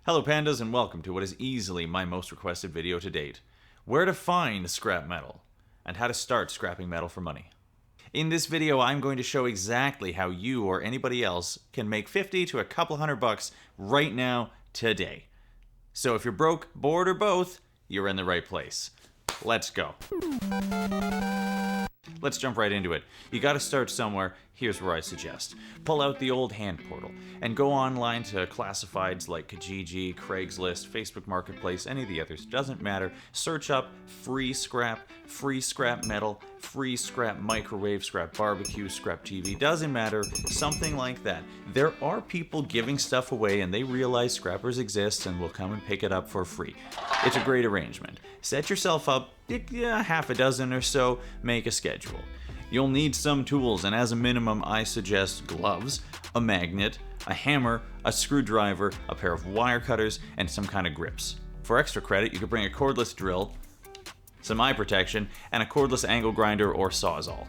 Hello pandas and welcome to what is easily my most requested video to date. Where to find scrap metal, and how to start scrapping metal for money. In this video I'm going to show exactly how you or anybody else can make 50 to a couple $100 right now, today. So if you're broke, bored, or both, you're in the right place. Let's go. Let's jump right into it. You gotta start somewhere. Here's where I suggest. Pull out the old hand portal and go online to classifieds like Kijiji, Craigslist, Facebook Marketplace, any of the others, doesn't matter. Search up free scrap metal, free scrap microwave, scrap barbecue, scrap TV, doesn't matter, something like that. There are people giving stuff away and they realize scrappers exist and will come and pick it up for free. It's a great arrangement. Set yourself up, half a dozen or so, make a schedule. You'll need some tools, and as a minimum I suggest gloves, a magnet, a hammer, a screwdriver, a pair of wire cutters, and some kind of grips. For extra credit you could bring a cordless drill, some eye protection, and a cordless angle grinder or sawzall.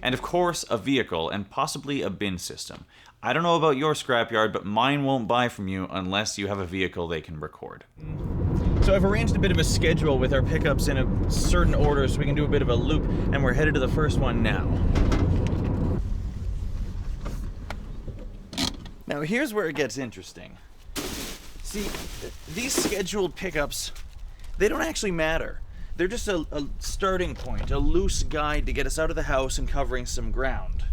And of course a vehicle and possibly a bin system. I don't know about your scrapyard, but mine won't buy from you unless you have a vehicle they can record. So I've arranged a bit of a schedule with our pickups in a certain order so we can do a bit of a loop, and we're headed to the first one now. Now here's where it gets interesting. See, these scheduled pickups, they don't actually matter. They're just a starting point, a loose guide to get us out of the house and covering some ground.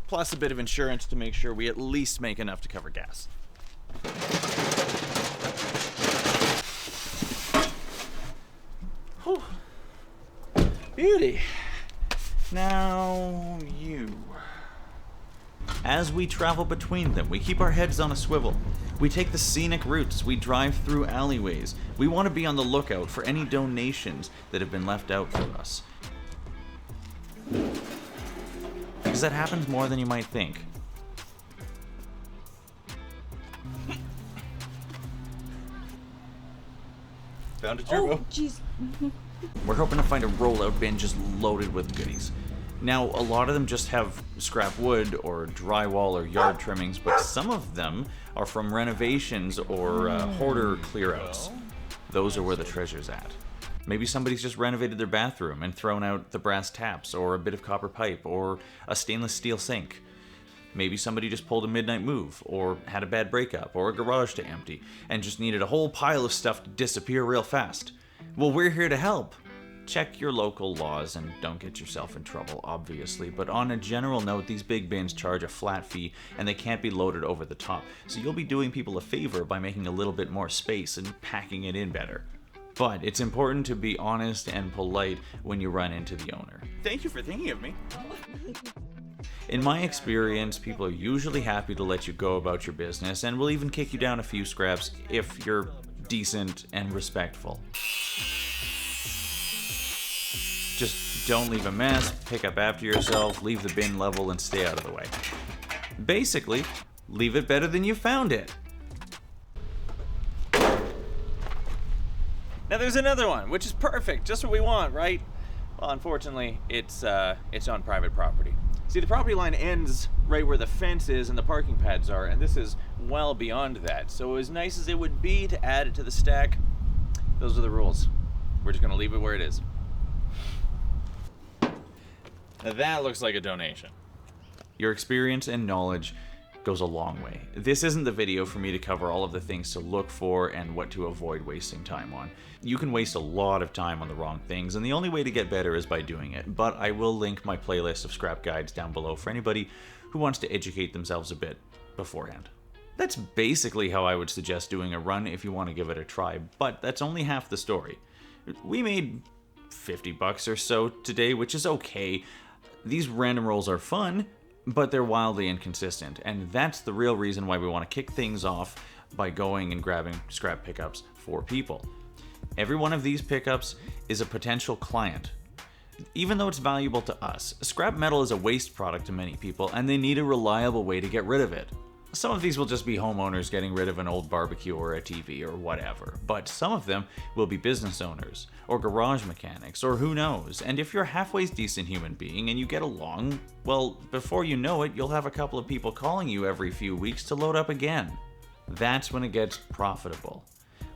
Plus a bit of insurance to make sure we at least make enough to cover gas. Whew. Beauty. Now you. As we travel between them, we keep our heads on a swivel. We take the scenic routes, we drive through alleyways. We want to be on the lookout for any donations that have been left out for us. Because that happens more than you might think. Found a turbo. Oh, jeez. We're hoping to find a rollout bin just loaded with goodies. Now, a lot of them just have scrap wood or drywall or yard trimmings, but some of them are from renovations or hoarder clearouts. Those are where the treasure's at. Maybe somebody's just renovated their bathroom and thrown out the brass taps or a bit of copper pipe or a stainless steel sink. Maybe somebody just pulled a midnight move or had a bad breakup or a garage to empty and just needed a whole pile of stuff to disappear real fast. Well, we're here to help. Check your local laws and don't get yourself in trouble, obviously, but on a general note, these big bins charge a flat fee and they can't be loaded over the top, so you'll be doing people a favor by making a little bit more space and packing it in better. But it's important to be honest and polite when you run into the owner. Thank you for thinking of me. In my experience, people are usually happy to let you go about your business and will even kick you down a few scraps if you're decent and respectful. Just don't leave a mess, pick up after yourself, leave the bin level, and stay out of the way. Basically, leave it better than you found it. Now there's another one, which is perfect, just what we want, right? Well, unfortunately, it's on private property. See, the property line ends right where the fence is and the parking pads are, and this is well beyond that. So as nice as it would be to add it to the stack, those are the rules. We're just gonna leave it where it is. Now that looks like a donation. Your experience and knowledge goes a long way. This isn't the video for me to cover all of the things to look for and what to avoid wasting time on. You can waste a lot of time on the wrong things, and the only way to get better is by doing it. But I will link my playlist of scrap guides down below for anybody who wants to educate themselves a bit beforehand. That's basically how I would suggest doing a run if you want to give it a try, but that's only half the story. We made $50 or so today, which is okay. These random rolls are fun, but they're wildly inconsistent, and that's the real reason why we want to kick things off by going and grabbing scrap pickups for people. Every one of these pickups is a potential client. Even though it's valuable to us, scrap metal is a waste product to many people, and they need a reliable way to get rid of it. Some of these will just be homeowners getting rid of an old barbecue or a TV or whatever, but some of them will be business owners or garage mechanics or who knows. And if you're a halfway decent human being and you get along, well, before you know it, you'll have a couple of people calling you every few weeks to load up again. That's when it gets profitable.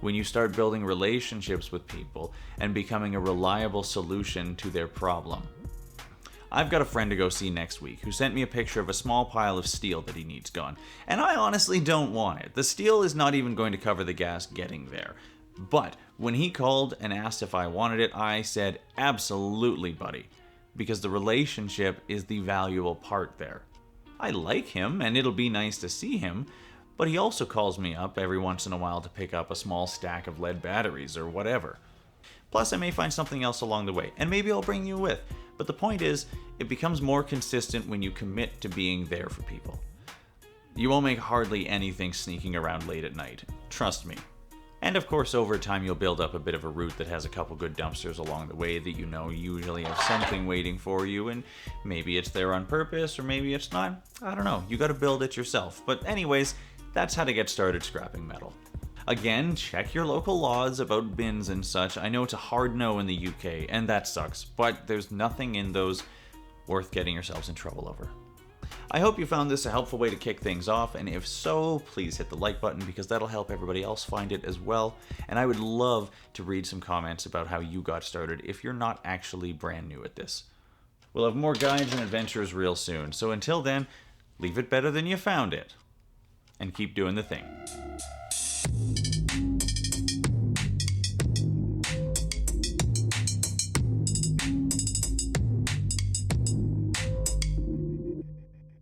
When you start building relationships with people and becoming a reliable solution to their problem. I've got a friend to go see next week who sent me a picture of a small pile of steel that he needs gone, and I honestly don't want it. The steel is not even going to cover the gas getting there. But when he called and asked if I wanted it, I said, absolutely, buddy, because the relationship is the valuable part there. I like him, and it'll be nice to see him, but he also calls me up every once in a while to pick up a small stack of lead batteries or whatever. Plus, I may find something else along the way, and maybe I'll bring you with. But the point is, it becomes more consistent when you commit to being there for people. You won't make hardly anything sneaking around late at night. Trust me. And of course, over time, you'll build up a bit of a route that has a couple good dumpsters along the way that you know usually have something waiting for you, and maybe it's there on purpose, or maybe it's not. I don't know. You gotta build it yourself. But anyways, that's how to get started scrapping metal. Again, check your local laws about bins and such. I know it's a hard no in the UK, and that sucks, but there's nothing in those worth getting yourselves in trouble over. I hope you found this a helpful way to kick things off, and if so, please hit the like button because that'll help everybody else find it as well. And I would love to read some comments about how you got started if you're not actually brand new at this. We'll have more guides and adventures real soon, so until then, leave it better than you found it, and keep doing the thing.